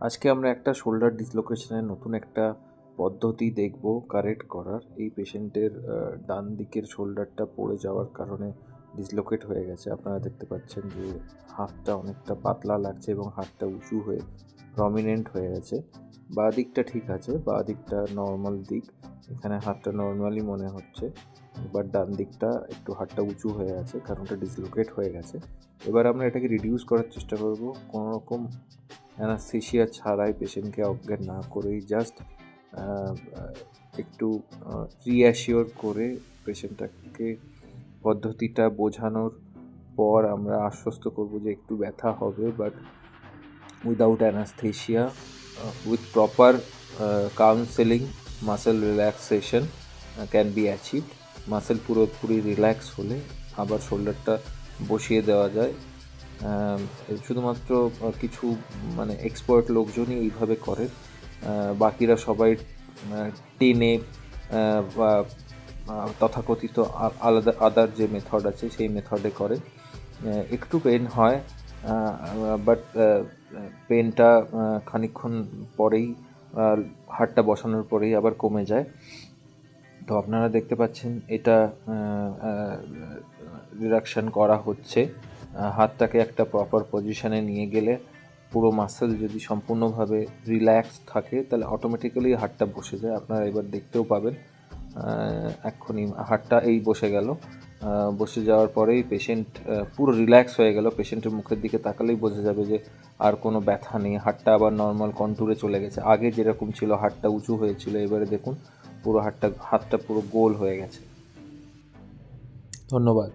আজকে আমরা একটা শোল্ডার ডিসলোকেশনের নতুন একটা পদ্ধতি দেখব কারেক্ট করার। এই পেশেন্টের ডান দিকের শোল্ডারটা পড়ে যাওয়ার কারণে ডিসলোকেট হয়ে গেছে। আপনারা দেখতে পাচ্ছেন যে হাতটা অনেকটা পাতলা লাগছে এবং হাতটা উঁচু হয়ে প্রমিনেন্ট হয়ে গেছে। বাঁ দিকটা ঠিক আছে, বাঁ দিকটা নর্মাল দিক, এখানে হাতটা নর্মালি মনে হচ্ছে, বাট ডান দিকটা একটু হাতটা উঁচু হয়ে আছে কারণ ওটা ডিসলোকেট হয়ে গেছে। এবার আমরা এটাকে রিডিউস করার চেষ্টা করব, কোনো রকম অ্যানাস্থেশিয়া ছাড়াই, পেশেন্টকে অজ্ঞান না করেই, জাস্ট একটু রিঅ্যাসিওর করে পেশেন্টটাকে পদ্ধতিটা বোঝানোর পর আমরা আশ্বস্ত করব যে একটু ব্যথা হবে, but without anaesthesia, with proper counselling muscle relaxation can be achieved. Muscle পুরোপুরি রিল্যাক্স হলে আবার শোল্ডারটা বসিয়ে দেওয়া যায়। শুধুমাত্র কিছু এক্সপার্ট লোকজনই এইভাবে করে, বাকিরা সবাই টেনে বা তথাকথিত আলাদা আদার যে মেথড আছে সেই মেথডে করে। একটু পেন হয়, বাট পেনটা খানিকক্ষণ পরেই, হাড়টা বসানোর পরেই আবার কমে যায়। তো আপনারা দেখতে পাচ্ছেন এটা রিডাকশান করা হচ্ছে। হাতটাকে একটা প্রপার পজিশানে নিয়ে গেলে পুরো মাসেল যদি সম্পূর্ণভাবে রিল্যাক্স থাকে তাহলে অটোমেটিক্যালি হাতটা বসে যায়। আপনারা এবার দেখতেও পাবেন এক্ষুনি হাতটা এই বসে গেল। বসে যাওয়ার পরেই পেশেন্ট পুরো রিল্যাক্স হয়ে গেল। পেশেন্টের মুখের দিকে তাকালেই বোঝা যাবে যে আর কোনো ব্যথা নেই, হাতটা আবার নর্মাল কন্টুরে চলে গেছে। আগে যেরকম ছিল হাতটা উঁচু হয়েছিল, এবারে দেখুন পুরো হাতটা পুরো গোল হয়ে গেছে। ধন্যবাদ।